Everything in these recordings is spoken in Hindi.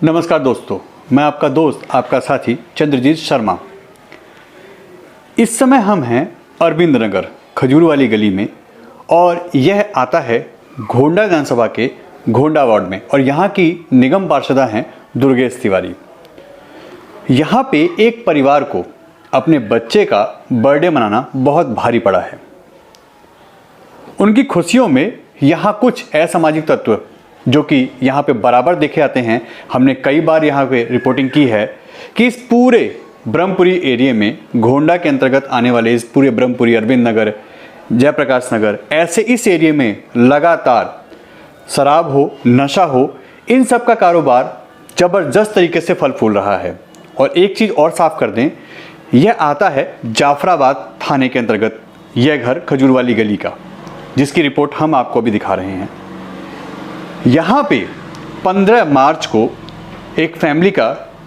नमस्कार दोस्तों, मैं आपका दोस्त आपका साथी चंद्रजीत शर्मा। इस समय हम हैं अरविंद नगर खजूर वाली गली में और यह आता है घोंडा विधानसभा के घोंडा वार्ड में और यहाँ की निगम पार्षदा हैं दुर्गेश तिवारी। यहाँ पे एक परिवार को अपने बच्चे का बर्थडे मनाना बहुत भारी पड़ा है। उनकी खुशियों में यहाँ कुछ असामाजिक तत्व जो कि यहाँ पे बराबर देखे आते हैं। हमने कई बार यहाँ पे रिपोर्टिंग की है कि इस पूरे ब्रह्मपुरी एरिया में घोंडा के अंतर्गत आने वाले इस पूरे ब्रह्मपुरी, अरविंद नगर, जयप्रकाश नगर, ऐसे इस एरिया में लगातार शराब हो, नशा हो, इन सब का कारोबार ज़बरदस्त तरीके से फल फूल रहा है। और एक चीज़ और साफ कर दें, यह आता है जाफराबाद थाने के अंतर्गत यह घर खजूर वाली गली का, जिसकी रिपोर्ट हम आपको अभी दिखा रहे हैं। यहाँ पे 15 मार्च को एक फैमिली का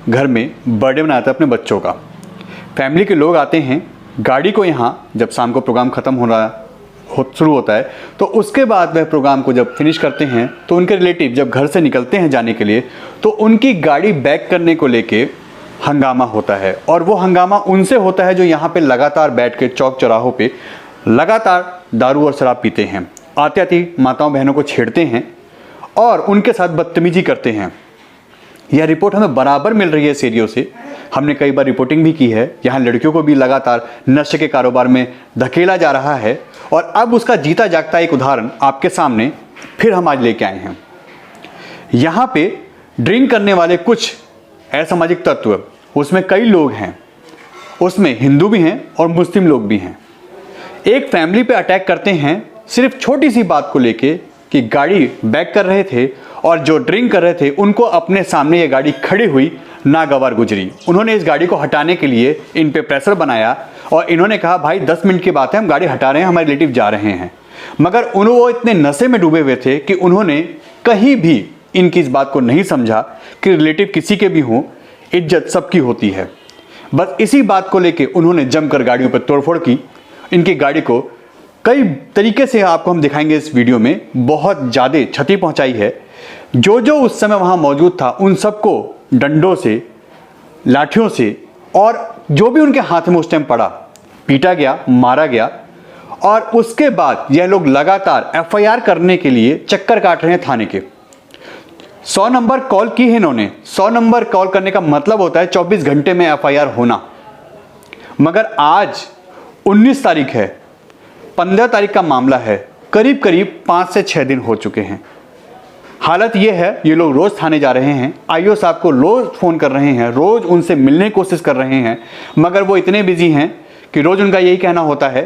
घर में बर्थडे मनाया था अपने बच्चों का। फैमिली के लोग आते हैं गाड़ी को, यहाँ जब शाम को प्रोग्राम ख़त्म शुरू होता है तो उसके बाद वह प्रोग्राम को जब फिनिश करते हैं तो उनके रिलेटिव जब घर से निकलते हैं जाने के लिए तो उनकी गाड़ी बैक करने को लेके हंगामा होता है। और वो हंगामा उनसे होता है जो यहाँ पे लगातार बैठ के चौक चौराहों पे लगातार दारू और शराब पीते हैं, आते आती माताओं बहनों को छेड़ते हैं और उनके साथ बदतमीजी करते हैं। यह रिपोर्ट हमें बराबर मिल रही है इस एरिया से। हमने कई बार रिपोर्टिंग भी की है। यहाँ लड़कियों को भी लगातार नशे के कारोबार में धकेला जा रहा है और अब उसका जीता जागता एक उदाहरण आपके सामने फिर हम आज लेके आए हैं। यहाँ पे ड्रिंक करने वाले कुछ असामाजिक तत्व, उसमें कई लोग हैं, उसमें हिंदू भी हैं और मुस्लिम लोग भी हैं। एक फैमिली पे अटैक करते हैं सिर्फ छोटी सी बात को लेके कि गाड़ी बैक कर रहे थे और जो ड्रिंक कर रहे थे उनको अपने सामने ये गाड़ी खड़ी हुई नागवार गुजरी। उन्होंने इस गाड़ी को हटाने के लिए इन पे प्रेशर बनाया और इन्होंने कहा भाई 10 मिनट की बात है, हम गाड़ी हटा रहे हैं, हमारे रिलेटिव जा रहे हैं। मगर वो इतने नशे में डूबे हुए थे कि उन्होंने कहीं भी इनकी इस बात को नहीं समझा कि रिलेटिव किसी के भी हों, इज्जत सबकी होती है। बस इसी बात को लेके उन्होंने जमकर गाड़ियों पर तोड़फोड़ की। इनकी गाड़ी को कई तरीके से आपको हम दिखाएंगे इस वीडियो में, बहुत ज़्यादा क्षति पहुंचाई है। जो उस समय वहां मौजूद था उन सबको डंडों से, लाठियों से और जो भी उनके हाथ में उस टाइम पड़ा पीटा गया, मारा गया। और उसके बाद यह लोग लगातार एफआईआर करने के लिए चक्कर काट रहे हैं थाने के। 100 नंबर कॉल की है इन्होंने। 100 नंबर कॉल करने का मतलब होता है 24 घंटे में एफआईआर होना। मगर आज 19 तारीख है, 15 तारीख का मामला है, करीब करीब 5 से 6 दिन हो चुके हैं। हालत ये है, ये लोग रोज़ थाने जा रहे हैं, आईओ साहब को रोज़ फ़ोन कर रहे हैं, रोज़ उनसे मिलने की कोशिश कर रहे हैं, मगर वो इतने बिजी हैं कि रोज़ उनका यही कहना होता है,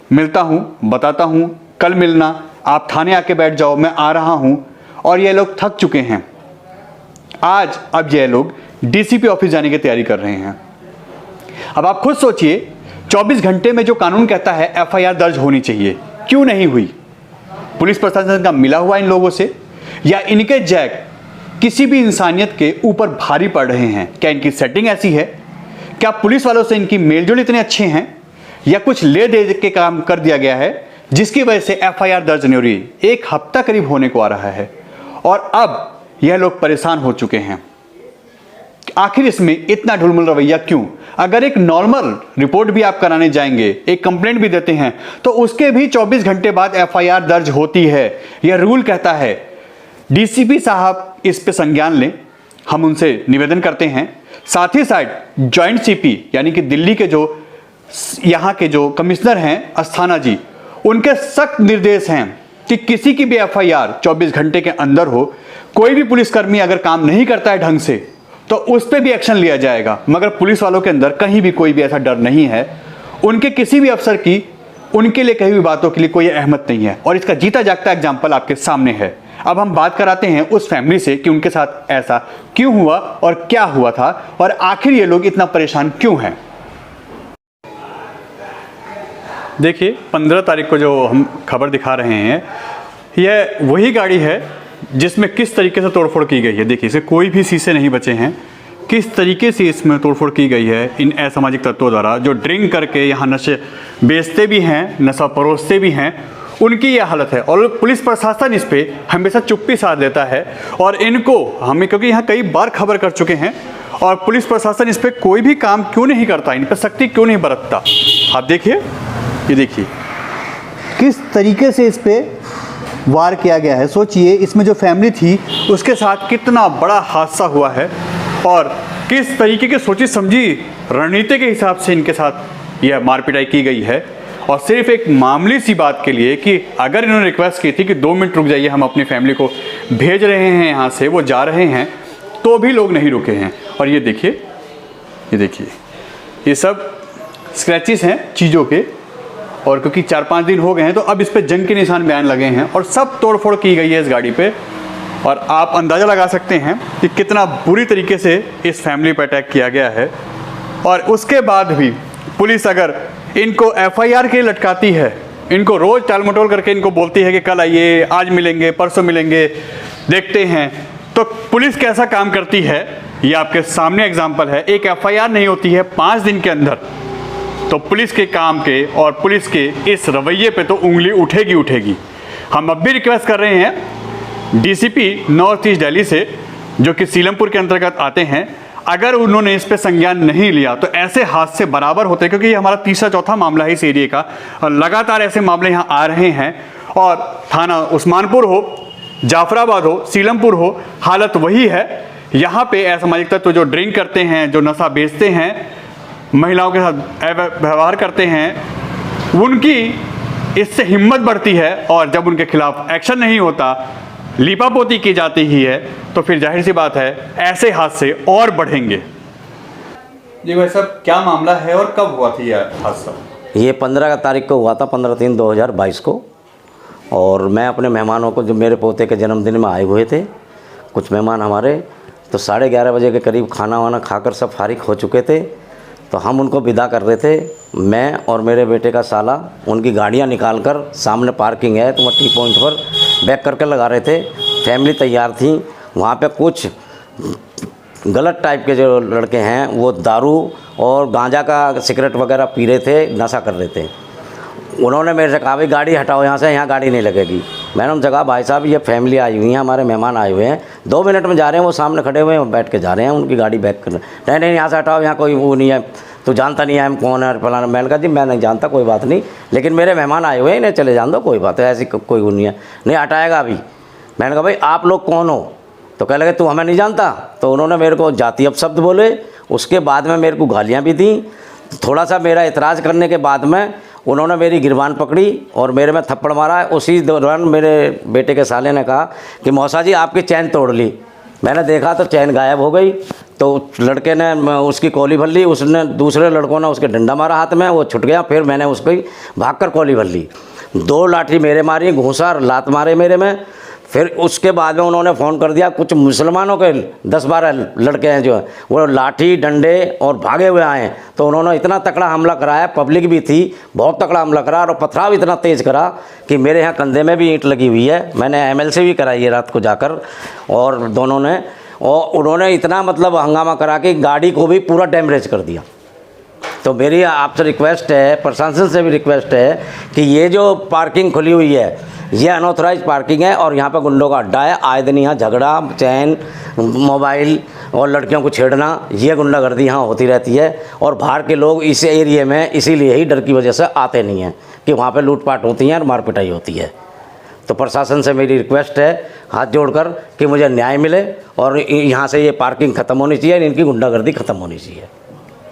मिलता हूँ, बताता हूँ, कल मिलना, आप थाने आके बैठ जाओ, मैं आ रहा हूँ। और ये लोग थक चुके हैं। अब ये लोग डीसीपी ऑफिस जाने की तैयारी कर रहे हैं। अब आप खुद सोचिए, 24 घंटे में जो कानून कहता है एफआईआर दर्ज होनी चाहिए, क्यों नहीं हुई? पुलिस प्रशासन का मिला हुआ इन लोगों से या इनके जैक किसी भी इंसानियत के ऊपर भारी पड़ रहे हैं? क्या इनकी सेटिंग ऐसी है? क्या पुलिस वालों से इनकी मेलजोल इतने अच्छे हैं या कुछ ले दे के काम कर दिया गया है जिसकी वजह से एफआईआर दर्ज नहीं हो रही? 1 हफ्ता करीब होने को आ रहा है और अब यह लोग परेशान हो चुके हैं। आखिर इसमें इतना ढुलमुल रवैया क्यों? अगर एक नॉर्मल रिपोर्ट भी आप कराने जाएंगे, एक कंप्लेंट भी देते हैं, तो उसके भी 24 घंटे बाद एफआईआर दर्ज होती है। यह रूल कहता है। डीसीपी साहब इस पे संज्ञान लें, हम उनसे निवेदन करते हैं। साथ ही साथ जॉइंट सीपी यानी कि दिल्ली के जो यहाँ के जो कमिश्नर हैं अस्थाना जी, उनके सख्त निर्देश हैं कि किसी की भी एफआईआर 24 घंटे के अंदर हो। कोई भी पुलिसकर्मी अगर काम नहीं करता है ढंग से तो उस पर भी एक्शन लिया जाएगा। मगर पुलिस वालों के अंदर कहीं भी कोई भी ऐसा डर नहीं है। उनके किसी भी अफसर की उनके लिए कही हुई बातों के लिए कोई अहमत नहीं है और इसका जीता जागता एग्जाम्पल आपके सामने है। अब हम बात कराते हैं उस फैमिली से कि उनके साथ ऐसा क्यों हुआ और क्या हुआ था और आखिर ये लोग इतना परेशान क्यों हैं। देखिए, 15 तारीख को जो हम खबर दिखा रहे हैं, यह वही गाड़ी है जिसमें किस तरीके से तोड़फोड़ की गई है। देखिए, इसे कोई भी शीशे नहीं बचे हैं। किस तरीके से इसमें तोड़फोड़ की गई है इन असामाजिक तत्वों द्वारा, जो ड्रिंक करके यहाँ नशे बेचते भी हैं, नशा परोसते भी हैं उनकी ये हालत है। और पुलिस प्रशासन इस पे हमेशा चुप्पी साध लेता है और इनको हमें, क्योंकि यहाँ कई बार खबर कर चुके हैं, और पुलिस प्रशासन इस पे कोई भी काम क्यों नहीं करता, इन पर सख्ती क्यों नहीं बरतता। आप देखिए, ये देखिए किस तरीके से इस पे वार किया गया है। सोचिए इसमें जो फैमिली थी उसके साथ कितना बड़ा हादसा हुआ है और किस तरीके की सोची समझी रणनीति के हिसाब से इनके साथ यह मारपिटाई की गई है। और सिर्फ एक मामूली सी बात के लिए कि अगर इन्होंने रिक्वेस्ट की थी कि 2 मिनट रुक जाइए, हम अपनी फैमिली को भेज रहे हैं यहाँ से, वो जा रहे हैं, तो भी लोग नहीं रुके हैं। और ये देखिए, ये देखिए, ये सब स्क्रैचेस हैं चीज़ों के, और क्योंकि 4-5 दिन हो गए हैं तो अब इस पे जंग के निशान भी आने लगे हैं और सब तोड़फोड़ की गई है इस गाड़ी पे। और आप अंदाज़ा लगा सकते हैं कि कितना बुरी तरीके से इस फैमिली पर अटैक किया गया है। और उसके बाद भी पुलिस अगर इनको FIR के लटकाती है, इनको रोज़ टालमटोल करके इनको बोलती है कि कल आइए, आज मिलेंगे, परसों मिलेंगे, देखते हैं, तो पुलिस कैसा काम करती है ये आपके सामने एग्जाम्पल है। एक FIR नहीं होती है 5 दिन के अंदर, तो पुलिस के काम के और पुलिस के इस रवैये पे तो उंगली उठेगी उठेगी। हम अब भी रिक्वेस्ट कर रहे हैं DCP नॉर्थ ईस्ट दिल्ली से, जो कि सीलमपुर के अंतर्गत आते हैं, अगर उन्होंने इस पे संज्ञान नहीं लिया तो ऐसे हादसे बराबर होते हैं, क्योंकि ये हमारा तीसरा चौथा मामला है इस एरिया का और लगातार ऐसे मामले यहाँ आ रहे हैं। और थाना उस्मानपुर हो, जाफराबाद हो, सीलमपुर हो, हालत वही है। यहाँ पे असामाजिक तत्व जो ड्रिंक करते हैं, जो नशा बेचते हैं, महिलाओं के साथ व्यवहार करते हैं, उनकी इससे हिम्मत बढ़ती है और जब उनके खिलाफ एक्शन नहीं होता, लीपापोती की जाती ही है, तो फिर जाहिर सी बात है ऐसे हादसे और बढ़ेंगे। जी भाई साहब, क्या मामला है और कब हुआ था यह हादसा? ये 15 तारीख को हुआ था, 15/3/2022 को। और मैं अपने मेहमानों को, जो मेरे पोते के जन्मदिन में आए हुए थे कुछ मेहमान हमारे, तो 11:30 बजे के करीब खाना वाना खाकर सब फारिग हो चुके थे। तो हम उनको विदा कर रहे थे, मैं और मेरे बेटे का साला उनकी गाड़ियां निकालकर, सामने पार्किंग है तो वहाँ टी पॉइंट पर बैक करके लगा रहे थे। फैमिली तैयार थी। वहाँ पे कुछ गलत टाइप के जो लड़के हैं वो दारू और गांजा का सिगरेट वगैरह पी रहे थे, नशा कर रहे थे। उन्होंने मेरे से कहा भाई गाड़ी हटाओ यहाँ से, यहाँ गाड़ी नहीं लगेगी। मैंने उनसे कहा भाई साहब ये फैमिली आई हुई है, हमारे मेहमान आए हुए हैं, 2 मिनट में जा रहे हैं, वो सामने खड़े हुए हैं, बैठ के जा रहे हैं, उनकी गाड़ी बैक कर। नहीं यहाँ से हटाओ, यहाँ कोई वो नहीं है, तो जानता नहीं है हम कौन है फलाना। मैंने कहा जी मैं नहीं जानता, कोई बात नहीं, लेकिन मेरे मेहमान आए हुए हैं, इन्हें चले जान दो, कोई बात है, ऐसी कोई वो नहीं है, नहीं हटाएगा अभी। मैंने कहा भाई आप लोग कौन हो? तो कह लगे तू हमें नहीं जानता। तो उन्होंने मेरे को जाति अपशब्द बोले, उसके बाद में मेरे को गालियाँ भी दी। थोड़ा सा मेरा इतराज़ करने के बाद में उन्होंने मेरी गिरबान पकड़ी और मेरे में थप्पड़ मारा। उसी दौरान मेरे बेटे के साले ने कहा कि मौसा जी आपकी चैन तोड़ ली। मैंने देखा तो चैन गायब हो गई। तो लड़के ने उसकी कॉली भर ली, उसने दूसरे लड़कों ने उसके डंडा मारा हाथ में, वो छुट गया। फिर मैंने उसको भागकर कॉली भर ली। 2 लाठी मेरे मारी, घूंसा लात मारे मेरे में। फिर उसके बाद में उन्होंने फ़ोन कर दिया, कुछ मुसलमानों के 10-12 लड़के हैं जो हैं वो लाठी डंडे और भागे हुए आए। तो उन्होंने इतना तकड़ा हमला कराया, पब्लिक भी थी, बहुत तकड़ा हमला करा और पथराव इतना तेज़ करा कि मेरे यहाँ कंधे में भी ईंट लगी हुई है। मैंने MLC भी कराई है रात को जाकर, और दोनों ने, और उन्होंने इतना मतलब हंगामा करा कि गाड़ी को भी पूरा डैमेज कर दिया। तो मेरी आपसे रिक्वेस्ट है, प्रशासन से भी रिक्वेस्ट है कि ये जो पार्किंग खुली हुई है ये अनऑथराइज पार्किंग है और यहाँ पर गुंडों का अड्डा है। आए दिन यहाँ झगड़ा, चैन, मोबाइल और लड़कियों को छेड़ना, ये गुंडागर्दी यहाँ होती रहती है। और बाहर के लोग इस एरिए में इसीलिए ही डर की वजह से आते नहीं हैं कि वहाँ पे लूटपाट होती है और मारपिटाई होती है। तो प्रशासन से मेरी रिक्वेस्ट है हाथ जोड़कर कि मुझे न्याय मिले और यहाँ से ये पार्किंग ख़त्म होनी चाहिए, इनकी गुंडागर्दी ख़त्म होनी चाहिए।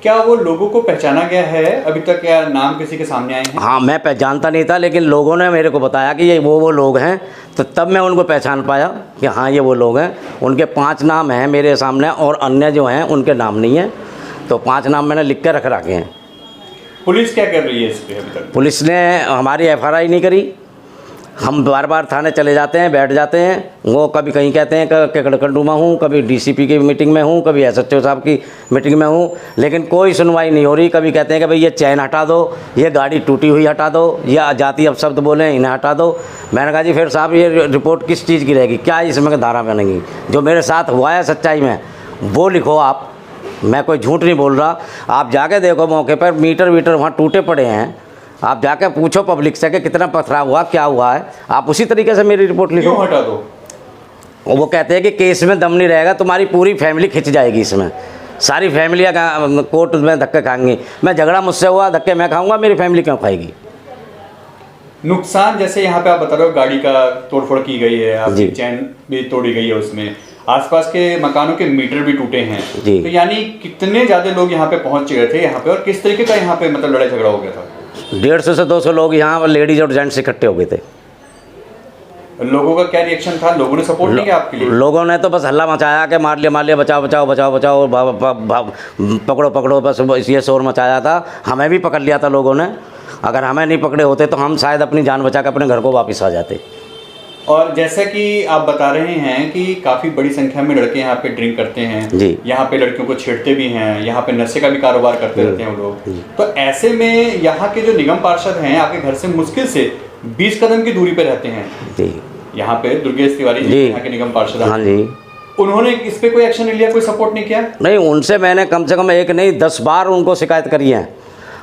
क्या वो लोगों को पहचाना गया है अभी तक? क्या नाम किसी के सामने आए हैं? हाँ, मैं पहचानता नहीं था, लेकिन लोगों ने मेरे को बताया कि ये वो लोग हैं। तो तब मैं उनको पहचान पाया कि हाँ ये वो लोग हैं। उनके 5 नाम हैं मेरे सामने और अन्य जो हैं उनके नाम नहीं हैं। तो 5 नाम मैंने लिख कर रखे हैं। पुलिस क्या कर रही है इस पे अभी तक? पुलिस ने हमारी FRI नहीं करी। हम बार थाने चले जाते हैं, बैठ जाते हैं। वो कभी कहीं कहते हैं कि कड़कंडू में हूँ, कभी DCP की मीटिंग में हूँ, कभी SHO साहब की मीटिंग में हूँ, लेकिन कोई सुनवाई नहीं हो रही। कभी कहते हैं कि भाई ये चैन हटा दो, ये गाड़ी टूटी हुई हटा दो, या जाति अपशब्द बोले इन्हें हटा दो। मैंने कहा जी फिर साहब ये रिपोर्ट किस चीज़ की रहेगी, क्या इसमें धारा बनेगी? जो मेरे साथ हुआ है सच्चाई में वो लिखो आप, मैं कोई झूठ नहीं बोल रहा। आप जाके देखो मौके पर मीटर वहाँ टूटे पड़े हैं। आप जाकर पूछो पब्लिक से कि कितना पथराव हुआ, क्या हुआ है, आप उसी तरीके से मेरी रिपोर्ट लिखो। क्यों हटा दो? वो कहते हैं कि केस में दम नहीं रहेगा, तुम्हारी पूरी फैमिली खिंच जाएगी, इसमें सारी फैमिलियाँ कोर्ट में धक्के खाएंगी। मैं झगड़ा मुझसे हुआ, धक्के मैं खाऊंगा, मेरी फैमिली क्यों खाएगी? नुकसान जैसे यहाँ पे आप बता रहे हो गाड़ी का तोड़फोड़ की गई है, आपकी चैन भी तोड़ी गई है, उसमें आसपास के मकानों के मीटर भी टूटे हैं, तो यानी कितने ज्यादा लोग यहाँ पे पहुंच गए थे यहाँ पे, और किस तरीके का यहाँ पे मतलब लड़ाई झगड़ा हो गया था? 150 से 200 लोग यहाँ लेडीज और जेंट्स इकट्ठे हो गए थे। लोगों का क्या रिएक्शन था? लोगों ने सपोर्ट नहीं किया आपके लिए? लोगों ने तो बस हल्ला मचाया कि मार लिया, बचाओ बचाओ बचाओ बचाओ, पकड़ो पकड़ो, बस ये शोर मचाया था। हमें भी पकड़ लिया था लोगों ने। अगर हमें नहीं पकड़े होते तो हम शायद अपनी जान बचा कर अपने घर को वापस आ जाते। और जैसा कि आप बता रहे हैं कि काफ़ी बड़ी संख्या में लड़के यहाँ पे ड्रिंक करते हैं जी, यहाँ पे लड़कियों को छेड़ते भी हैं, यहाँ पे नशे का भी कारोबार करते रहते हैं वो लोग। तो ऐसे में यहाँ के जो निगम पार्षद हैं आपके घर से मुश्किल से 20 कदम की दूरी पे रहते हैं जी, यहाँ पे दुर्गेश तिवारी जी यहाँ के निगम पार्षद। हाँ जी। उन्होंने इस पे कोई एक्शन नहीं लिया, कोई सपोर्ट नहीं किया? नहीं, उनसे मैंने कम से कम 1 नहीं 10 बार उनको शिकायत करी है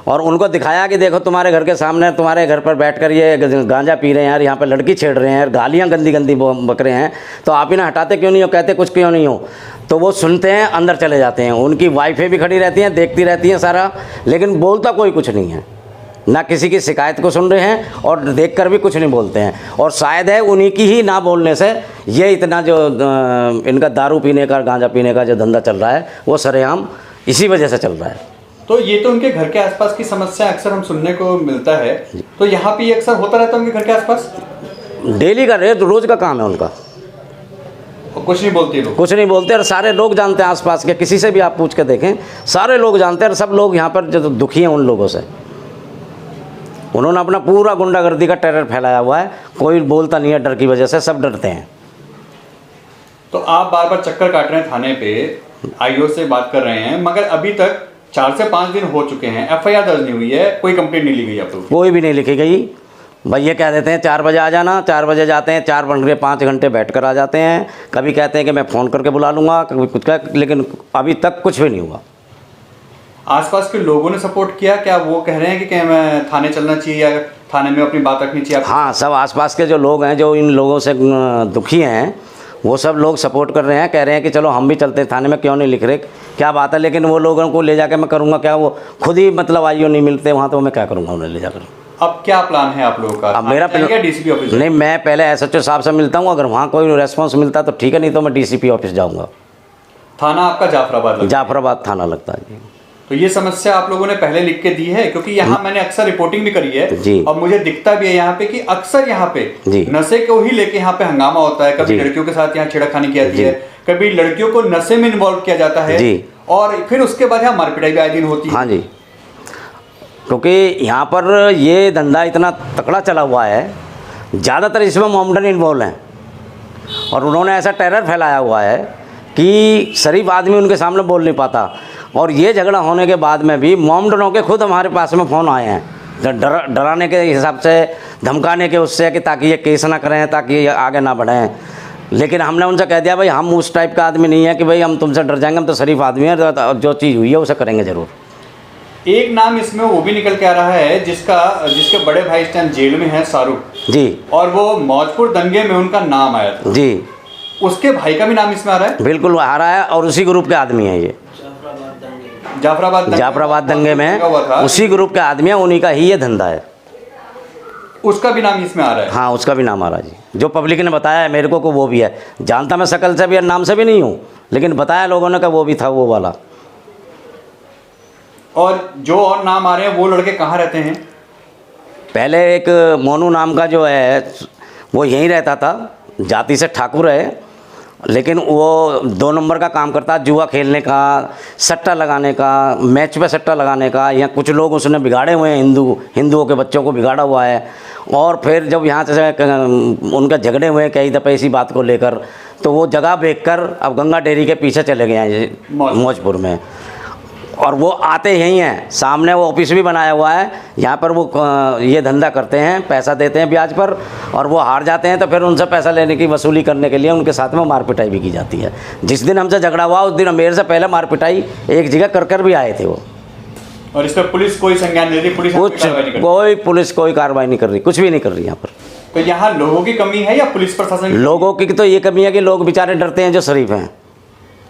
और उनको दिखाया कि देखो तुम्हारे घर के सामने, तुम्हारे घर पर बैठकर ये गांजा पी रहे हैं यार, यहाँ पे लड़की छेड़ रहे हैं यार, गालियाँ गंदी गंदी बक रहे हैं, तो आप इन्हें हटाते क्यों नहीं हो, कहते कुछ क्यों नहीं हो? तो वो सुनते हैं, अंदर चले जाते हैं। उनकी वाइफें भी खड़ी रहती हैं, देखती रहती हैं सारा, लेकिन बोलता कोई कुछ नहीं है, ना किसी की शिकायत को सुन रहे हैं और देख कर भी कुछ नहीं बोलते हैं। और शायद है उन्हीं की ही ना बोलने से ये इतना जो इनका दारू पीने का, गांजा पीने का जो धंधा चल रहा है वो सरेआम इसी वजह से चल रहा है। तो ये तो उनके घर के आसपास की समस्या अक्सर हम सुनने को मिलता है, तो यहाँ पे ये अक्सर होता रहता है उनके घर के आसपास? डेली का रोज का काम है उनका। कुछ नहीं बोलते लोग? कुछ नहीं बोलते, और सारे लोग जानते हैं आसपास के, किसी से भी आप पूछ के देखें, सारे लोग जानते हैं। और सब लोग यहाँ पर जो दुखी हैं उन लोगों से, उन्होंने अपना पूरा गुंडागर्दी का टेरर फैलाया हुआ है। कोई बोलता नहीं है डर की वजह से, सब डरते हैं। तो आप बार बार चक्कर काट रहे हैं थाने पे, आईओ से बात कर रहे हैं, मगर अभी तक 4 से 5 दिन हो चुके हैं, एफआईआर दर्ज नहीं हुई है, कोई कंप्लेंट नहीं ली गई? आप लोग कोई भी नहीं लिखी गई। भाई ये कह देते हैं 4 बजे आ जाना, 4 बजे जाते हैं, 4 बन के 5 घंटे बैठ कर आ जाते हैं। कभी कहते हैं कि मैं फ़ोन करके बुला लूँगा, कभी कुछ का, लेकिन अभी तक कुछ भी नहीं हुआ। आसपास के लोगों ने सपोर्ट किया? क्या वो कह रहे हैं कि मैं थाने चलना चाहिए या थाने में अपनी बात रखनी चाहिए? हाँ, सब आसपास के जो लोग हैं, जो इन लोगों से दुखी हैं, वो सब लोग सपोर्ट कर रहे हैं, कह रहे हैं कि चलो हम भी चलते हैं थाने में, क्यों नहीं लिख रहे, क्या बात है। लेकिन वो लोगों को ले जाकर मैं करूँगा क्या? वो खुद ही मतलब आईओ नहीं मिलते वहाँ, तो मैं क्या करूँगा उन्हें ले जाकर? अब क्या प्लान है आप लोगों का? अब मेरा डीसीपी ऑफिस? नहीं, मैं पहले एसएचओ साहब से मिलता हूँ, अगर वहाँ कोई रेस्पॉन्स मिलता तो ठीक है, नहीं तो मैं डीसीपी ऑफिस जाऊँगा। थाना आपका जाफराबाद थाना लगता है जी। तो ये समस्या आप लोगों ने पहले लिख के दी है? क्योंकि यहाँ मैंने अक्सर रिपोर्टिंग भी करी है जी, और मुझे दिखता भी है यहाँ पे कि अक्सर यहाँ पे नशे को ही लेके यहाँ पे हंगामा होता है। कभी लड़कियों के साथ यहाँ छेड़खानी की जाती है, कभी लड़कियों को नशे में इन्वॉल्व किया जाता है जी, और फिर उसके बाद यहाँ मारपिटाई भी आए दिन होती है। हाँ जी, क्योंकि यहाँ पर ये धंधा इतना तकड़ा चला हुआ है, ज़्यादातर इसमें मोमडन इन्वॉल्व हैं, और उन्होंने ऐसा टेरर फैलाया हुआ है कि शरीफ आदमी उनके सामने बोल नहीं पाता। और ये झगड़ा होने के बाद में भी मोमडनों के खुद हमारे पास में फ़ोन आए हैं, डराने के हिसाब से, धमकाने के उससे, कि ताकि ये केस ना करें, ताकि ये आगे ना बढ़ें। लेकिन हमने उनसे कह दिया भाई हम उस टाइप का आदमी नहीं है कि भाई हम तुमसे डर जाएंगे, हम तो शरीफ आदमी हैं, जो चीज़ हुई है उसे करेंगे ज़रूर। एक नाम इसमें वो भी निकल के आ रहा है जिसके बड़े भाई इस टाइम जेल में हैं, शाहरुख जी, और वो मौजपुर दंगे में उनका नाम आया था जी, उसके भाई का भी नाम इसमें आ रहा है? बिल्कुल आ रहा है, और उसी ग्रुप के आदमी है ये। जाफराबाद दंगे में उसी ग्रुप के आदमी है, उन्हीं का ही ये धंधा है। उसका भी नाम इसमें आ रहा है? हाँ, उसका भी नाम आ रहा है जी। जो पब्लिक ने बताया है मेरे को वो भी है। जानता मैं शकल से भी और नाम से भी नहीं हूँ, लेकिन बताया लोगों ने कि वो भी था, वो वाला। और जो और नाम आ रहे हैं वो लड़के कहाँ रहते हैं? पहले एक मोनू नाम का जो है वो यहीं रहता था, जाति से ठाकुर है, लेकिन वो 2 नंबर का काम करता है, जुआ खेलने का, सट्टा लगाने का, मैच पे सट्टा लगाने का। या कुछ लोग उसने बिगाड़े हुए हैं, हिंदुओं के बच्चों को बिगाड़ा हुआ है। और फिर जब यहाँ से उनका झगड़े हुए कई दफ़े इसी बात को लेकर, तो वो जगह देखकर अब गंगा डेयरी के पीछे चले गए हैं मौजपुर में। और वो आते यहीं हैं, सामने वो ऑफिस भी बनाया हुआ है, यहाँ पर वो ये धंधा करते हैं, पैसा देते हैं ब्याज पर, और वो हार जाते हैं तो फिर उनसे पैसा लेने की वसूली करने के लिए उनके साथ में मारपिटाई भी की जाती है। जिस दिन हमसे झगड़ा हुआ उस दिन मेरे से पहले मारपिटाई एक जगह कर भी आए थे वो। और इस पर पुलिस कोई संज्ञान नहीं रही, पुलिस कुछ कार्रवाई नहीं करती। कोई पुलिस कोई कार्रवाई नहीं कर रही, कुछ भी नहीं कर रही यहाँ पर। तो यहाँ लोगों की कमी है या पुलिस प्रशासन की? लोगों की तो ये कमी है कि लोग बेचारे डरते हैं जो शरीफ हैं।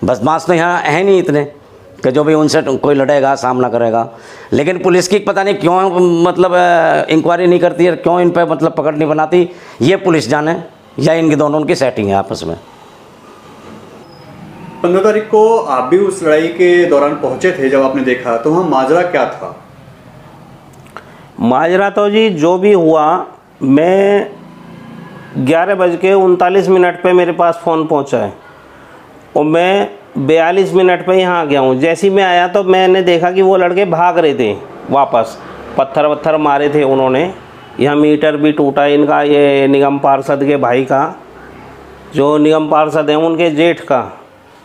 बदमाश तो यहाँ है नहीं इतने कि जो भी उनसे कोई लड़ेगा, सामना करेगा। लेकिन पुलिस की पता नहीं क्यों मतलब इंक्वायरी नहीं करती है, क्यों इन पर मतलब पकड़ नहीं बनाती, ये पुलिस जाने, या इनकी दोनों की सेटिंग है आपस में। 15 तारीख को आप भी उस लड़ाई के दौरान पहुंचे थे, जब आपने देखा तो वहाँ माजरा क्या था? माजरा तो जी जो भी हुआ, मैं 11:39 पे मेरे पास फ़ोन पहुंचा है और मैं 42 मिनट पे यहाँ आ गया हूँ। जैसे ही मैं आया तो मैंने देखा कि वो लड़के भाग रहे थे वापस, पत्थर वत्थर मारे थे उन्होंने। यहाँ मीटर भी टूटा इनका, ये निगम पार्षद के भाई का, जो निगम पार्षद हैं उनके जेठ का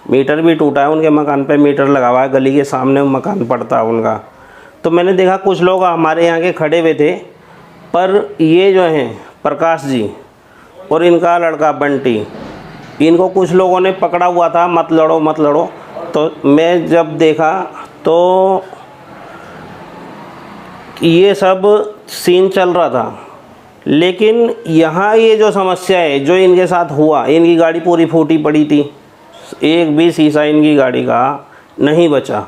मीटर भी टूटा है। उनके मकान पे मीटर लगा हुआ है, गली के सामने मकान पड़ता है उनका। तो मैंने देखा कुछ लोग हमारे यहाँ के खड़े हुए थे, पर ये जो हैं प्रकाश जी और इनका लड़का बंटी, इनको कुछ लोगों ने पकड़ा हुआ था, मत लड़ो मत लड़ो। तो मैं जब देखा तो ये सब सीन चल रहा था, लेकिन यहाँ ये जो समस्या है जो इनके साथ हुआ, इनकी गाड़ी पूरी फूटी पड़ी थी, एक भी शीशा इनकी गाड़ी का नहीं बचा।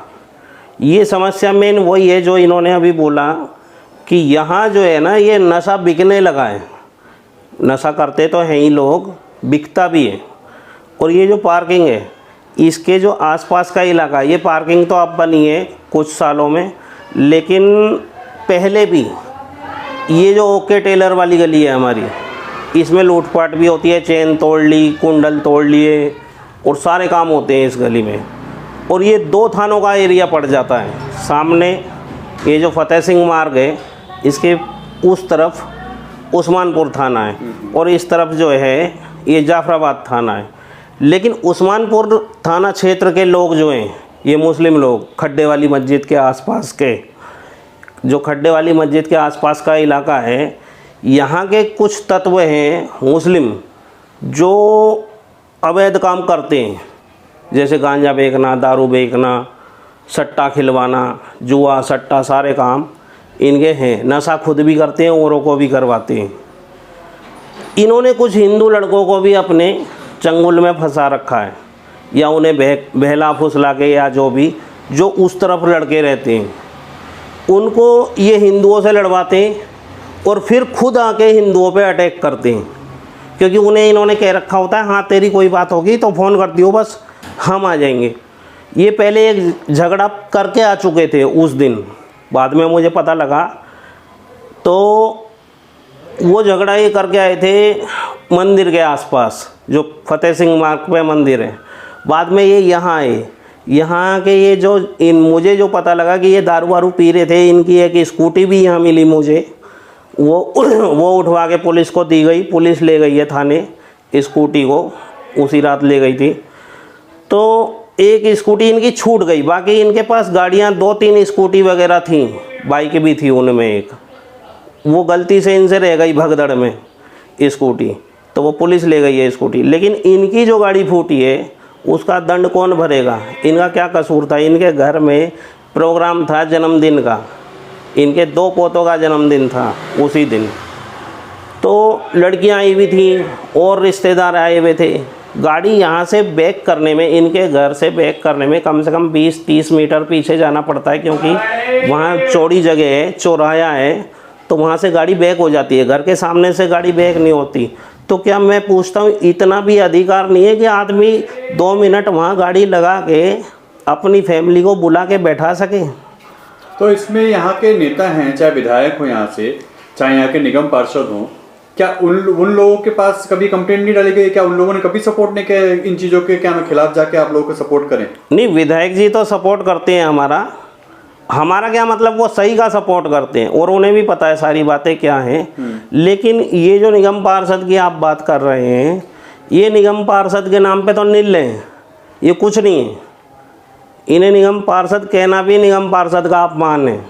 ये समस्या मेन वही है जो इन्होंने अभी बोला कि यहाँ जो है ना, ये नशा बिकने लगा है। नशा करते तो हैं ही लोग, बिकता भी है। और ये जो पार्किंग है, इसके जो आसपास का इलाका, ये पार्किंग तो अब बनी है कुछ सालों में, लेकिन पहले भी ये जो ओके टेलर वाली गली है हमारी, इसमें लूटपाट भी होती है, चेन तोड़ ली, कुंडल तोड़ लिए और सारे काम होते हैं इस गली में। और ये 2 थानों का एरिया पड़ जाता है। सामने ये जो फतेह सिंह मार्ग है, इसके उस तरफ उस्मानपुर थाना है और इस तरफ जो है ये जाफराबाद थाना है। लेकिन उस्मानपुर थाना क्षेत्र के लोग जो हैं, ये मुस्लिम लोग, खड्डे वाली मस्जिद के आसपास के, जो खड्डे वाली मस्जिद के आसपास का इलाका है, यहाँ के कुछ तत्व हैं मुस्लिम जो अवैध काम करते हैं, जैसे गांजा बेचना, दारू बेचना, सट्टा खिलवाना, जुआ सट्टा, सारे काम इनके हैं। नशा खुद भी करते हैं, औरों को भी करवाते हैं। इन्होंने कुछ हिंदू लड़कों को भी अपने चंगुल में फंसा रखा है, या उन्हें बहला फुसला के, या जो भी जो उस तरफ लड़के रहते हैं उनको ये हिंदुओं से लड़वाते हैं और फिर खुद आके हिंदुओं पे अटैक करते हैं। क्योंकि उन्हें इन्होंने कह रखा होता है, हाँ तेरी कोई बात होगी तो फ़ोन कर दियो, बस हम आ जाएंगे। ये पहले एक झगड़ा करके आ चुके थे उस दिन, बाद में मुझे पता लगा। तो वो झगड़ा ये करके आए थे मंदिर के आसपास, जो फतेह सिंह मार्ग पे मंदिर है। बाद में ये यहाँ आए, यहाँ के ये जो मुझे जो पता लगा कि ये दारू वारू पी रहे थे। इनकी एक स्कूटी भी यहाँ मिली मुझे, वो उठवा के पुलिस को दी गई, पुलिस ले गई है थाने स्कूटी को, उसी रात ले गई थी। तो एक स्कूटी इनकी छूट गई, बाकी इनके पास गाड़ियाँ 2-3 स्कूटी वगैरह थी, बाइक भी थी उनमें एक, वो गलती से इनसे रह गई भगदड़ में स्कूटी, तो वो पुलिस ले गई है स्कूटी। लेकिन इनकी जो गाड़ी फूटी है उसका दंड कौन भरेगा? इनका क्या कसूर था? इनके घर में प्रोग्राम था जन्मदिन का, इनके 2 पोतों का जन्मदिन था उसी दिन। तो लड़कियां आई हुई थी और रिश्तेदार आए हुए थे। गाड़ी यहाँ से बैक करने में, इनके घर से बैक करने में कम से कम 20-30 मीटर पीछे जाना पड़ता है, क्योंकि वहाँ चौड़ी जगह है, चौराहा है, तो वहाँ से गाड़ी बैक हो जाती है। घर के सामने से गाड़ी बैक नहीं होती। तो क्या मैं पूछता हूँ, इतना भी अधिकार नहीं है कि आदमी 2 मिनट वहाँ गाड़ी लगा के अपनी फैमिली को बुला के बैठा सके? तो इसमें यहाँ के नेता हैं, चाहे विधायक हो यहाँ से, चाहे यहाँ के निगम पार्षद हों, क्या उन लोगों के पास कभी कंप्लेंट नहीं डाली गई? क्या उन लोगों ने कभी सपोर्ट नहीं किया इन चीज़ों के? क्या खिलाफ जाके आप लोगों को सपोर्ट करें? नहीं, विधायक जी तो सपोर्ट करते हैं हमारा क्या मतलब, वो सही का सपोर्ट करते हैं और उन्हें भी पता है सारी बातें क्या हैं। लेकिन ये जो निगम पार्षद की आप बात कर रहे हैं, ये निगम पार्षद के नाम पे तो नील हैं, ये कुछ नहीं है। इन्हें निगम पार्षद कहना भी निगम पार्षद का अपमान है।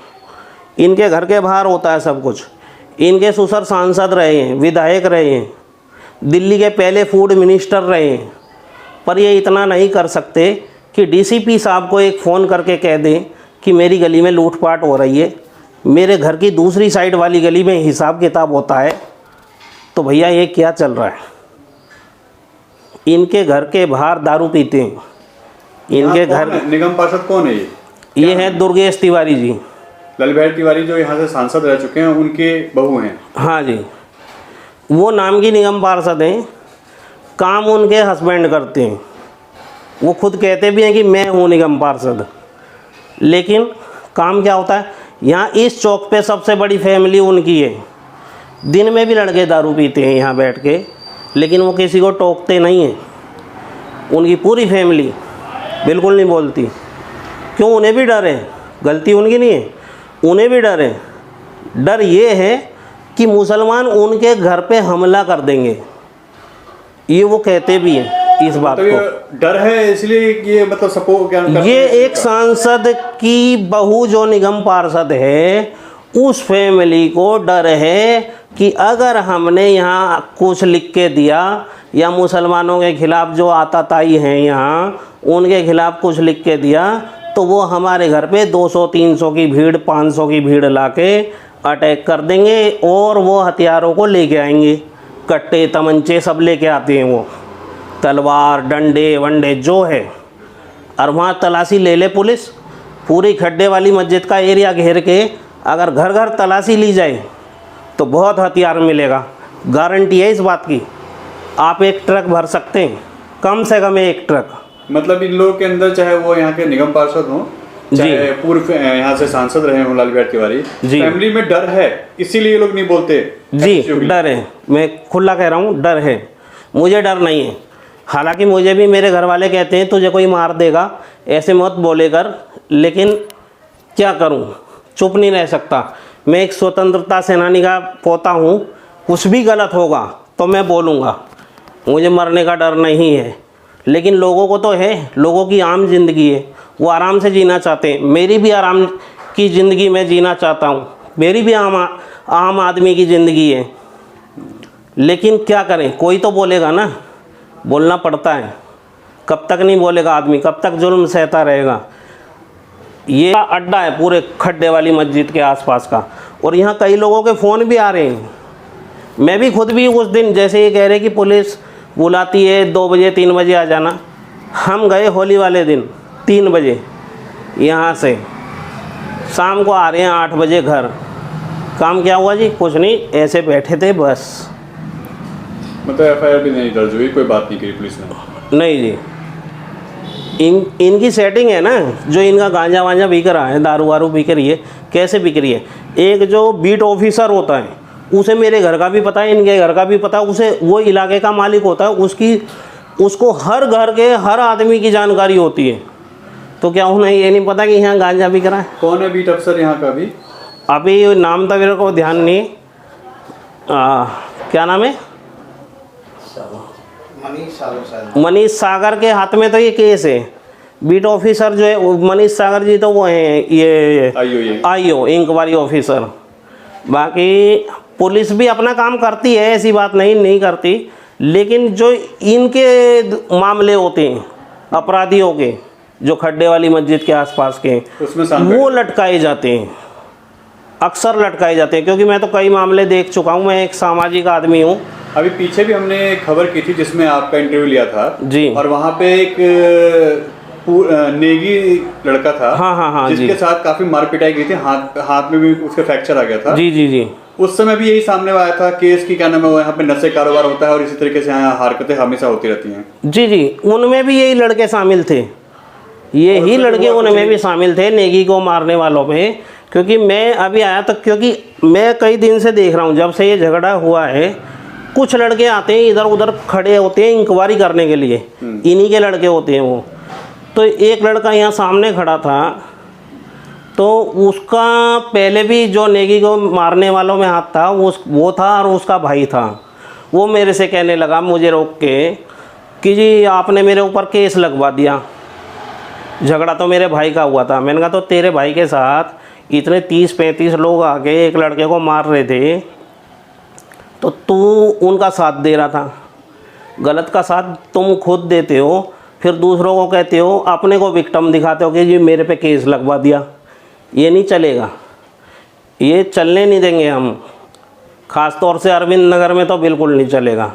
इनके घर के बाहर होता है सब कुछ। इनके ससुर सांसद रहे हैं, विधायक रहे हैं, दिल्ली के पहले फूड मिनिस्टर रहे हैं, पर ये इतना नहीं कर सकते कि डीसीपी साहब को एक फ़ोन करके कह दें कि मेरी गली में लूटपाट हो रही है, मेरे घर की दूसरी साइड वाली गली में हिसाब किताब होता है, तो भैया ये क्या चल रहा है। इनके घर के बाहर दारू पीते हैं। इनके घर निगम पार्षद कौन है ये है दुर्गेश तिवारी जी। ललित तिवारी जो यहाँ से सांसद रह चुके हैं, उनके बहू हैं। हाँ जी, वो नाम की निगम पार्षद हैं, काम उनके हस्बैंड करते हैं। वो खुद कहते भी हैं कि मैं हूँ निगम पार्षद, लेकिन काम क्या होता है, यहाँ इस चौक पे सबसे बड़ी फैमिली उनकी है। दिन में भी लड़के दारू पीते हैं यहाँ बैठ के, लेकिन वो किसी को टोकते नहीं हैं। उनकी पूरी फैमिली बिल्कुल नहीं बोलती। क्यों? उन्हें भी डर है, गलती उनकी नहीं है, उन्हें भी डर है। डर ये है कि मुसलमान उनके घर पे हमला कर देंगे, ये वो कहते भी हैं इस बात तो को। डर है इसलिए ये मतलब सपोर्ट क्या करते ये हैं? एक सांसद की बहू जो निगम पार्षद है, उस फैमिली को डर है कि अगर हमने यहाँ कुछ लिख के दिया या मुसलमानों के खिलाफ जो आताताई हैं यहाँ, उनके खिलाफ कुछ लिख के दिया, तो वो हमारे घर पे 200-300 की भीड़, 500 की भीड़ लाके अटैक कर देंगे और वो हथियारों को लेके आएंगे। कट्टे तमंचे सब लेके आते हैं वो, तलवार डंडे वंडे जो है। और वहाँ तलाशी ले ले पुलिस, पूरी खड्डे वाली मस्जिद का एरिया घेर के अगर घर घर तलाशी ली जाए तो बहुत हथियार मिलेगा। गारंटी है इस बात की। आप एक ट्रक भर सकते हैं, कम से कम एक ट्रक। मतलब इन लोगों के अंदर, चाहे वो यहाँ के निगम पार्षद हों, चाहे पूर्व यहाँ से सांसद रहे हों ललित तिवारी, फैमिली में डर है, इसीलिए ये लोग नहीं बोलते। जी डर है, मैं खुला कह रहा हूँ, डर है। मुझे डर नहीं है। हालांकि मुझे भी मेरे घर वाले कहते हैं तुझे कोई मार देगा, ऐसे मत बोले कर, लेकिन क्या करूँ, चुप नहीं रह सकता। मैं एक स्वतंत्रता सेनानी का पोता हूँ, कुछ भी गलत होगा तो मैं बोलूँगा। मुझे मरने का डर नहीं है, लेकिन लोगों को तो है। लोगों की आम जिंदगी है, वो आराम से जीना चाहते हैं। मेरी भी आराम की ज़िंदगी मैं जीना चाहता हूँ, मेरी भी आम आदमी की ज़िंदगी है। लेकिन क्या करें, कोई तो बोलेगा ना, बोलना पड़ता है। कब तक नहीं बोलेगा आदमी, कब तक जुल्म सहता रहेगा। ये अड्डा है पूरे खड्डे वाली मस्जिद के आसपास का, और यहाँ कई लोगों के फ़ोन भी आ रहे हैं। मैं भी खुद भी उस दिन जैसे ये कह रहे कि पुलिस बुलाती है 2 बजे 3 बजे आ जाना, हम गए होली वाले दिन 3 बजे यहाँ से, शाम को आ रहे हैं 8 बजे घर। काम क्या हुआ जी? कुछ नहीं, ऐसे बैठे थे बस। मतलब एफआईआर भी नहीं दर्ज हुई, कोई बात नहीं करी पुलिस ने? नहीं जी, इनकी सेटिंग है ना, जो इनका गांजा वांजा बिक रहा है, दारू वारू बिक रही है। कैसे बिक रही है? एक जो बीट ऑफिसर होता है उसे मेरे घर का भी पता है, इनके घर का भी पता है, उसे वो इलाके का मालिक होता है, उसको हर घर के हर आदमी की जानकारी होती है। तो क्या उन्हें ये नहीं पता कि यहाँ गांजा बिक रहा है? कौन है बीट अफसर यहाँ का? अभी नाम तो मेरे को ध्यान नहीं। क्या नाम है? मनीष सागर के हाथ में तो ये केस है। बीट ऑफिसर जो है मनीष सागर जी, तो वो हैं ये आईओ इंक्वायरी ऑफिसर। बाकी पुलिस भी अपना काम करती है, ऐसी बात नहीं करती, लेकिन जो इनके मामले होते हैं अपराधियों के, जो खड्डे वाली मस्जिद के आसपास के, उसमें वो लटकाए जाते हैं, अक्सर लटकाए जाते हैं। क्योंकि मैं तो कई मामले देख चुका हूँ, मैं एक सामाजिक आदमी हूँ। अभी पीछे भी हमने खबर की थी जिसमें आपका इंटरव्यू लिया था जी, और वहाँ पे एक नेगी लड़का था। हाँ जिसके साथ काफी मार पिटाई की थी, हाथ में भी उसका फ्रैक्चर आ गया था। जी। उस समय भी यही सामने आया था केस की, क्या नाम है, यहाँ पे नशे कारोबार होता है और इसी तरीके से यहाँ हरकतें हमेशा होती रहती हैं। जी, उनमें भी यही लड़के शामिल थे, यही लड़के उनमें भी शामिल थे नेगी को मारने वालों में। क्योंकि मैं अभी आया तो, क्योंकि मैं कई दिन से देख रहा हूँ, जब से ये झगड़ा हुआ है, कुछ लड़के आते हैं इधर उधर खड़े होते हैं इंक्वायरी करने के लिए, इन्हीं के लड़के होते हैं वो। तो एक लड़का यहाँ सामने खड़ा था, तो उसका पहले भी जो नेगी को मारने वालों में हाथ था वो था, और उसका भाई था। वो मेरे से कहने लगा मुझे रोक के कि जी आपने मेरे ऊपर केस लगवा दिया, झगड़ा तो मेरे भाई का हुआ था। मैंने कहा तो तेरे भाई के साथ इतने 30-35 लोग आके एक लड़के को मार रहे थे, तो तू उनका साथ दे रहा था। गलत का साथ तुम खुद देते हो, फिर दूसरों को कहते हो, अपने को विक्टिम दिखाते हो कि जी मेरे पे केस लगवा दिया। ये नहीं चलेगा, ये चलने नहीं देंगे हम। ख़ास तौर से अरविंद नगर में तो बिल्कुल नहीं चलेगा।